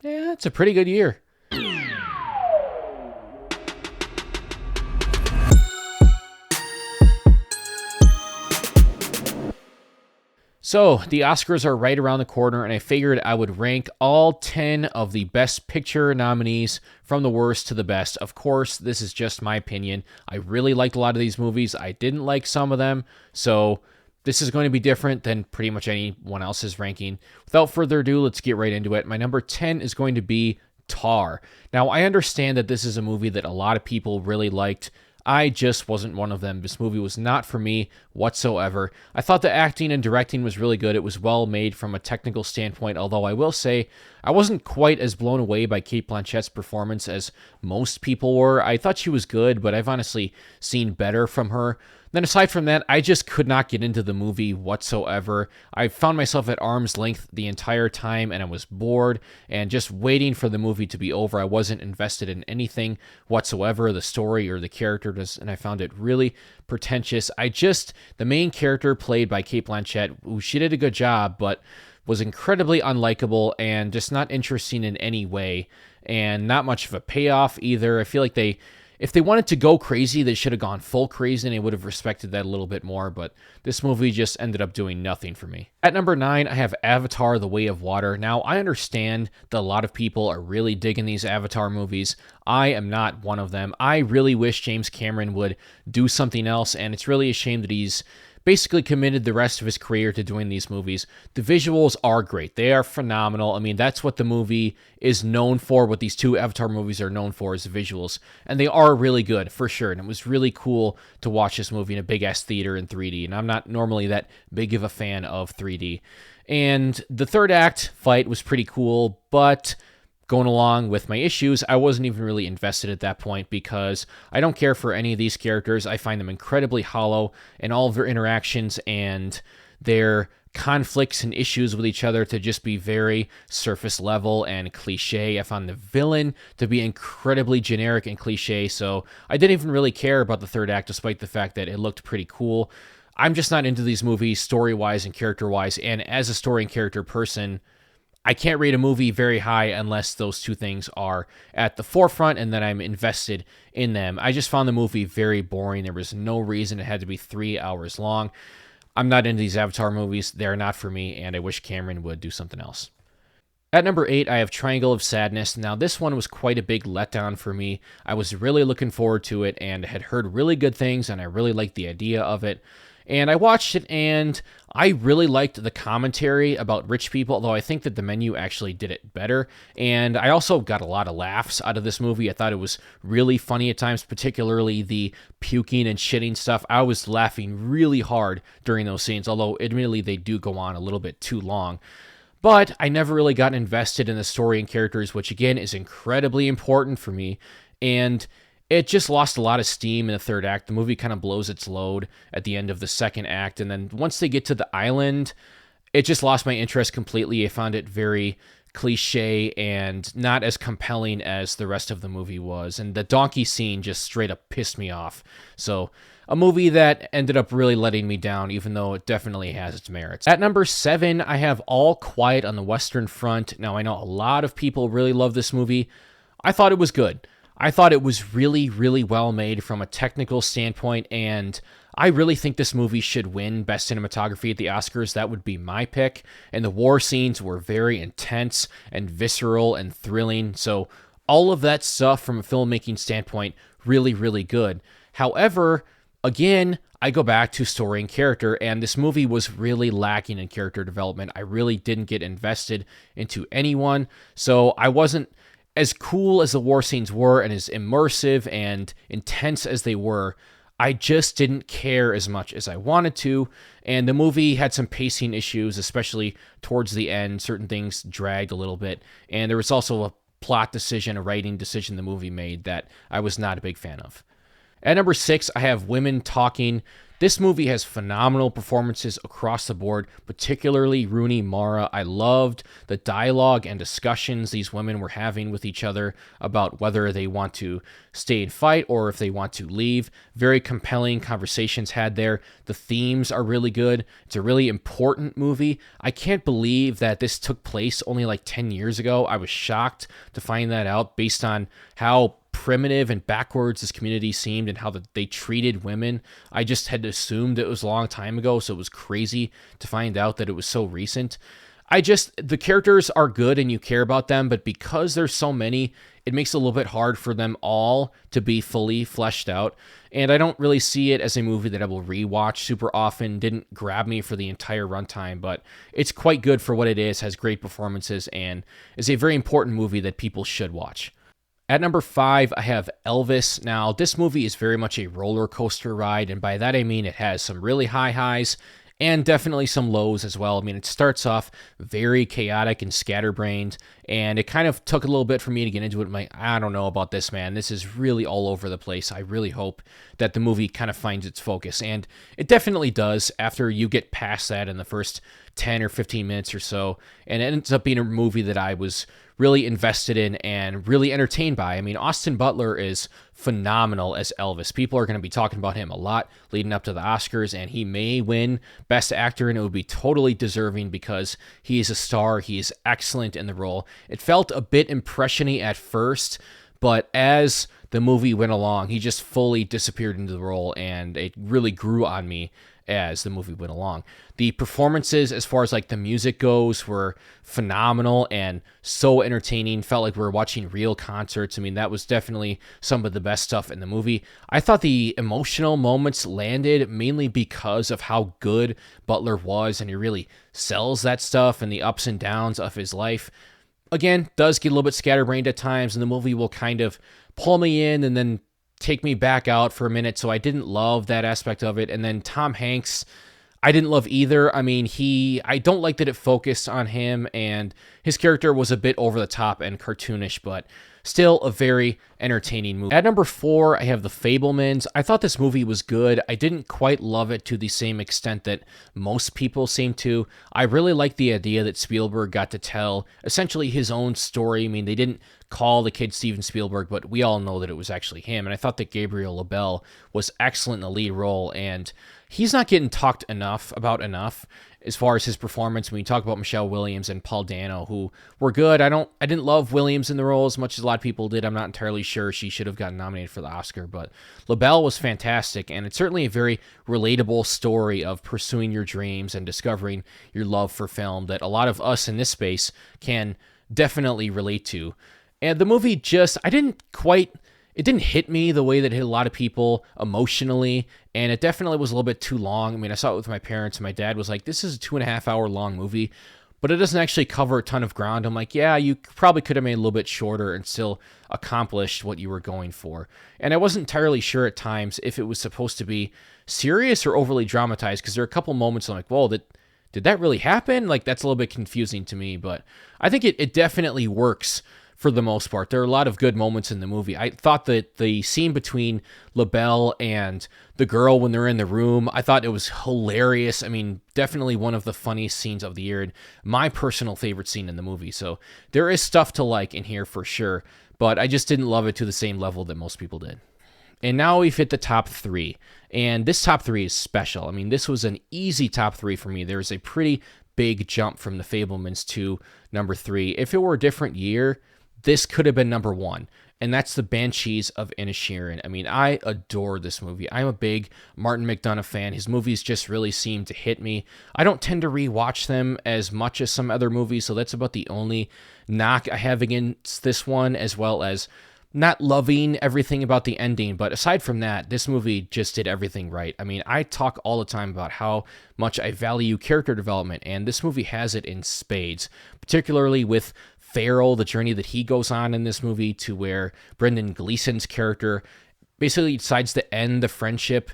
Yeah, it's a pretty good year. So, the Oscars are right around the corner, and I figured I would rank all 10 of the Best Picture nominees from the worst to the best. Of course, this is just my opinion. I really liked a lot of these movies. I didn't like some of them, so this is going to be different than pretty much anyone else's ranking. Without further ado, let's get right into it. My number 10 is going to be Tar. Now, I understand that this is a movie that a lot of people really liked. I just wasn't one of them. This movie was not for me whatsoever. I thought the acting and directing was really good. It was well made from a technical standpoint, although I will say I wasn't quite as blown away by Cate Blanchett's performance as most people were. I thought she was good, but I've honestly seen better from her. Then aside from that, I just could not get into the movie whatsoever. I found myself at arm's length the entire time, and I was bored and just waiting for the movie to be over. I wasn't invested in anything whatsoever, the story or the characters, and I found it really pretentious. The main character played by Cate Blanchett, she did a good job, but was incredibly unlikable and just not interesting in any way, and not much of a payoff either. I feel like if they wanted to go crazy, they should have gone full crazy, and I would have respected that a little bit more, but this movie just ended up doing nothing for me. At number 9, I have Avatar: The Way of Water. Now, I understand that a lot of people are really digging these Avatar movies. I am not one of them. I really wish James Cameron would do something else, and it's really a shame that he's basically committed the rest of his career to doing these movies. The visuals are great. They are phenomenal. I mean, that's what the movie is known for. What these two Avatar movies are known for is the visuals. And they are really good, for sure. And it was really cool to watch this movie in a big-ass theater in 3D. And I'm not normally that big of a fan of 3D. And the third act fight was pretty cool, but going along with my issues, I wasn't even really invested at that point because I don't care for any of these characters. I find them incredibly hollow in all of their interactions and their conflicts and issues with each other to just be very surface level and cliche. I found the villain to be incredibly generic and cliche, so I didn't even really care about the third act despite the fact that it looked pretty cool. I'm just not into these movies story-wise and character-wise, and as a story and character person, I can't rate a movie very high unless those two things are at the forefront and then I'm invested in them. I just found the movie very boring. There was no reason it had to be 3 hours long. I'm not into these Avatar movies. They're not for me, and I wish Cameron would do something else. At number 8, I have Triangle of Sadness. Now, this one was quite a big letdown for me. I was really looking forward to it and had heard really good things, and I really liked the idea of it. And I watched it, and I really liked the commentary about rich people, although I think that the menu actually did it better. And I also got a lot of laughs out of this movie. I thought it was really funny at times, particularly the puking and shitting stuff. I was laughing really hard during those scenes, although admittedly they do go on a little bit too long. But I never really got invested in the story and characters, which again is incredibly important for me. And it just lost a lot of steam in the third act. The movie kind of blows its load at the end of the second act. And then once they get to the island, it just lost my interest completely. I found it very cliche and not as compelling as the rest of the movie was. And the donkey scene just straight up pissed me off. So a movie that ended up really letting me down, even though it definitely has its merits. At number 7, I have All Quiet on the Western Front. Now, I know a lot of people really love this movie. I thought it was good. I thought it was really, really well made from a technical standpoint, and I really think this movie should win Best Cinematography at the Oscars. That would be my pick. And the war scenes were very intense and visceral and thrilling. So all of that stuff from a filmmaking standpoint, really, really good. However, again, I go back to story and character, and this movie was really lacking in character development. I really didn't get invested into anyone, so I wasn't as cool as the war scenes were and as immersive and intense as they were. I just didn't care as much as I wanted to, and the movie had some pacing issues, especially towards the end. Certain things dragged a little bit, and there was also a plot decision, a writing decision the movie made that I was not a big fan of. At number 6, I have Women Talking. This movie has phenomenal performances across the board, particularly Rooney Mara. I loved the dialogue and discussions these women were having with each other about whether they want to stay and fight or if they want to leave. Very compelling conversations had there. The themes are really good. It's a really important movie. I can't believe that this took place only like 10 years ago. I was shocked to find that out based on how primitive and backwards this community seemed and how they treated women. I just had assumed it was a long time ago, so it was crazy to find out that it was so recent. The characters are good and you care about them, but because there's so many, it makes it a little bit hard for them all to be fully fleshed out. And I don't really see it as a movie that I will rewatch super often. Didn't grab me for the entire runtime, but it's quite good for what it is, has great performances, and is a very important movie that people should watch. At number 5, I have Elvis. Now, this movie is very much a roller coaster ride, and by that I mean it has some really high highs and definitely some lows as well. I mean, it starts off very chaotic and scatterbrained, and it kind of took a little bit for me to get into it. I don't know about this, man. This is really all over the place. I really hope that the movie kind of finds its focus, and it definitely does after you get past that in the first 10 or 15 minutes or so, and it ends up being a movie that I was really invested in and really entertained by. I mean, Austin Butler is phenomenal as Elvis. People are going to be talking about him a lot leading up to the Oscars, and he may win Best Actor, and it would be totally deserving because he is a star. He is excellent in the role. It felt a bit impression-y at first, but as the movie went along, he just fully disappeared into the role, and it really grew on me as the movie went along. The performances, as far as like the music goes, were phenomenal and so entertaining. Felt like we were watching real concerts. I mean, that was definitely some of the best stuff in the movie. I thought the emotional moments landed mainly because of how good Butler was, and he really sells that stuff and the ups and downs of his life. Again, does get a little bit scatterbrained at times, and the movie will kind of pull me in and then take me back out for a minute, so I didn't love that aspect of it. And then Tom Hanks, I didn't love either. I mean, I don't like that it focused on him, and his character was a bit over the top and cartoonish, but still a very entertaining movie. At number 4, I have The Fabelmans. I thought this movie was good. I didn't quite love it to the same extent that most people seem to. I really liked the idea that Spielberg got to tell essentially his own story. I mean, they didn't call the kid Steven Spielberg, but we all know that it was actually him. And I thought that Gabriel LaBelle was excellent in the lead role, and he's not getting talked enough as far as his performance. When you talk about Michelle Williams and Paul Dano, who were good. I didn't love Williams in the role as much as a lot of people did. I'm not entirely sure she should have gotten nominated for the Oscar, but LaBelle was fantastic, and it's certainly a very relatable story of pursuing your dreams and discovering your love for film that a lot of us in this space can definitely relate to. And the movie it didn't hit me the way that it hit a lot of people emotionally, and it definitely was a little bit too long. I mean, I saw it with my parents, and my dad was like, this is a 2.5 hour long movie, but it doesn't actually cover a ton of ground. I'm like, yeah, you probably could have made it a little bit shorter and still accomplished what you were going for. And I wasn't entirely sure at times if it was supposed to be serious or overly dramatized, because there are a couple moments I'm like, whoa, did that really happen? Like, that's a little bit confusing to me, but I think it definitely works for the most part. There are a lot of good moments in the movie. I thought that the scene between LaBelle and the girl when they're in the room, I thought it was hilarious. I mean, definitely one of the funniest scenes of the year, and my personal favorite scene in the movie. So there is stuff to like in here for sure, but I just didn't love it to the same level that most people did. And now we've hit the top 3, and this top 3 is special. I mean, this was an easy top 3 for me. There's a pretty big jump from The Fabelmans to number 3. If it were a different year, this could have been number 1, and that's the Banshees of Inisherin. I mean, I adore this movie. I'm a big Martin McDonagh fan. His movies just really seem to hit me. I don't tend to rewatch them as much as some other movies, so that's about the only knock I have against this one, as well as not loving everything about the ending. But aside from that, this movie just did everything right. I mean, I talk all the time about how much I value character development, and this movie has it in spades, particularly with Farrell, the journey that he goes on in this movie, to where Brendan Gleeson's character basically decides to end their friendship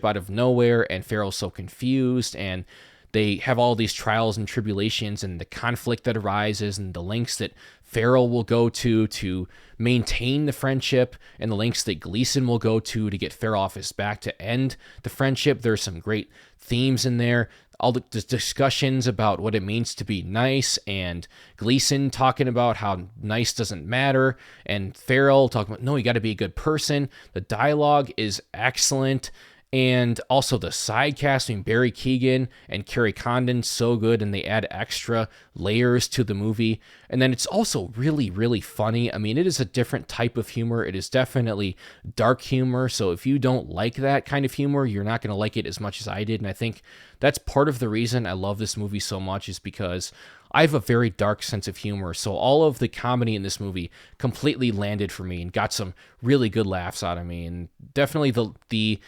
out of nowhere, and Farrell's so confused, and they have all these trials and tribulations and the conflict that arises and the lengths that Farrell will go to maintain the friendship and the lengths that Gleason will go to get Farrell off his back to end the friendship. There's some great themes in there. All the discussions about what it means to be nice, and Gleason talking about how nice doesn't matter, and Farrell talking about, no, you got to be a good person. The dialogue is excellent. And also the side casting, Barry Keoghan and Carrie Condon, so good, and they add extra layers to the movie. And then it's also really, really funny. I mean, it is a different type of humor. It is definitely dark humor, so if you don't like that kind of humor, you're not going to like it as much as I did. And I think that's part of the reason I love this movie so much, is because I have a very dark sense of humor, so all of the comedy in this movie completely landed for me and got some really good laughs out of me. And definitely the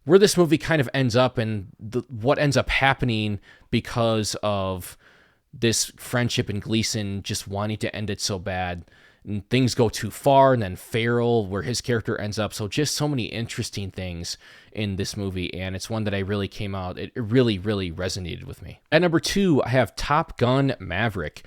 where this movie kind of ends up and what ends up happening because of this friendship and Gleason just wanting to end it so bad, and things go too far, and then Farrell, where his character ends up. So just so many interesting things in this movie, and it's one that I really came out. It really, really resonated with me. At number 2, I have Top Gun Maverick.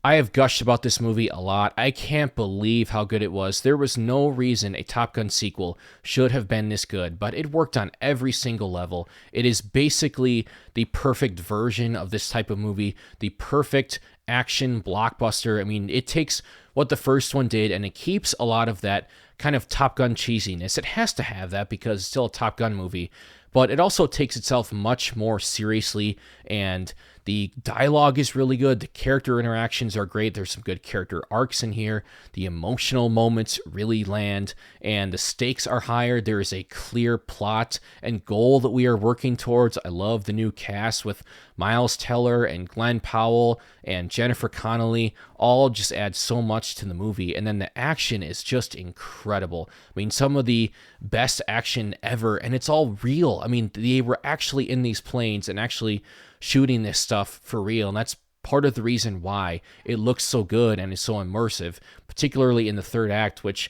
I have gushed about this movie a lot. I can't believe how good it was. There was no reason a Top Gun sequel should have been this good, but it worked on every single level. It is basically the perfect version of this type of movie, the perfect action blockbuster. I mean, it takes what the first one did, and it keeps a lot of that kind of Top Gun cheesiness. It has to have that because it's still a Top Gun movie, but it also takes itself much more seriously, and the dialogue is really good. The character interactions are great. There's some good character arcs in here. The emotional moments really land, and the stakes are higher. There is a clear plot and goal that we are working towards. I love the new cast with Miles Teller and Glenn Powell and Jennifer Connelly. All just add so much to the movie. And then the action is just incredible. I mean, some of the best action ever, and it's all real. I mean, they were actually in these planes and actually shooting this stuff for real, and that's part of the reason why it looks so good and is so immersive, particularly in the third act, which,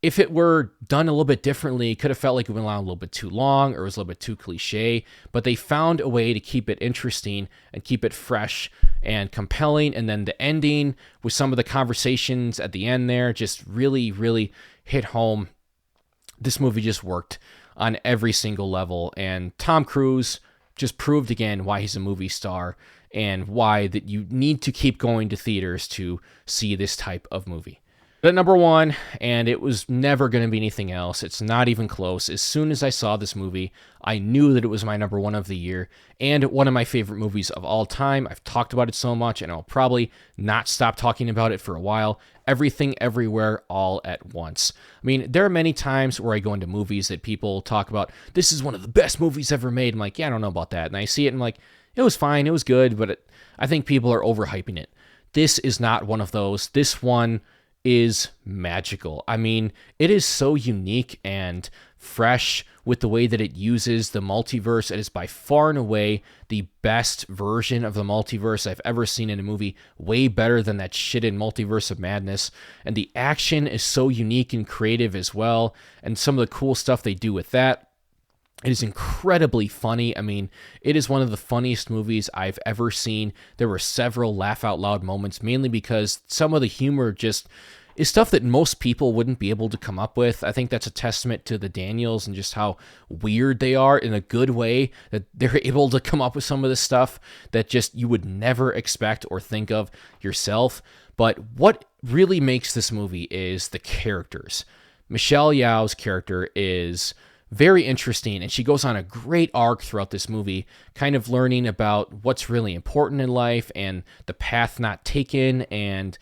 if it were done a little bit differently, it could have felt like it went on a little bit too long or was a little bit too cliche, but they found a way to keep it interesting and keep it fresh and compelling. And then the ending with some of the conversations at the end there just really, really hit home. This movie just worked on every single level, and Tom Cruise just proved again why he's a movie star and why that you need to keep going to theaters to see this type of movie. But at number 1, and it was never going to be anything else, it's not even close. As soon as I saw this movie, I knew that it was my number 1 of the year and one of my favorite movies of all time. I've talked about it so much, and I'll probably not stop talking about it for a while. Everything, Everywhere, All at Once. I mean, there are many times where I go into movies that people talk about, this is one of the best movies ever made. I'm like, yeah, I don't know about that. And I see it and I'm like, it was fine, it was good, but I think people are overhyping it. This is not one of those. This one is magical. I mean, it is so unique and fresh with the way that it uses the multiverse. It is by far and away the best version of the multiverse I've ever seen in a movie, way better than that shit in Multiverse of Madness. And the action is so unique and creative as well, and some of the cool stuff they do with that. It is incredibly funny. I mean, it is one of the funniest movies I've ever seen. There were several laugh-out-loud moments, mainly because some of the humor just is stuff that most people wouldn't be able to come up with. I think that's a testament to the Daniels and just how weird they are in a good way, that they're able to come up with some of this stuff that just you would never expect or think of yourself. But what really makes this movie is the characters. Michelle Yeoh's character is very interesting, and she goes on a great arc throughout this movie, kind of learning about what's really important in life and the path not taken and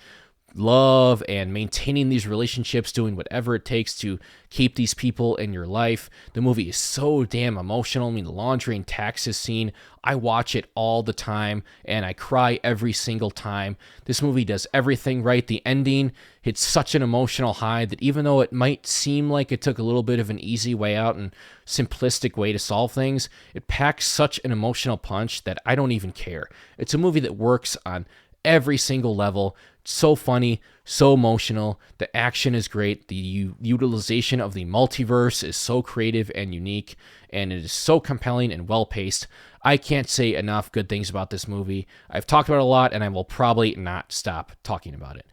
love and maintaining these relationships, doing whatever it takes to keep these people in your life. The movie is so damn emotional. I mean, the laundry and taxes scene, I watch it all the time and I cry every single time. This movie does everything right. The ending hits such an emotional high that even though it might seem like it took a little bit of an easy way out and simplistic way to solve things, it packs such an emotional punch that I don't even care. It's a movie that works on every single level, so funny, so emotional. The action is great. The utilization of the multiverse is so creative and unique, and it is so compelling and well-paced. I can't say enough good things about this movie. I've talked about it a lot, and I will probably not stop talking about it.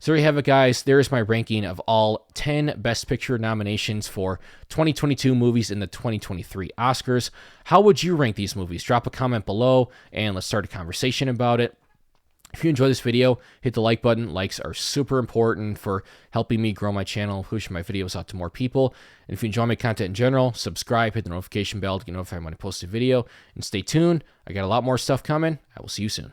So there you have it, guys. There's my ranking of all 10 Best Picture nominations for 2022 movies in the 2023 Oscars. How would you rank these movies? Drop a comment below, and let's start a conversation about it. If you enjoy this video, hit the like button. Likes are super important for helping me grow my channel, push my videos out to more people. And if you enjoy my content in general, subscribe, hit the notification bell to get notified when I post a video, and stay tuned. I got a lot more stuff coming. I will see you soon.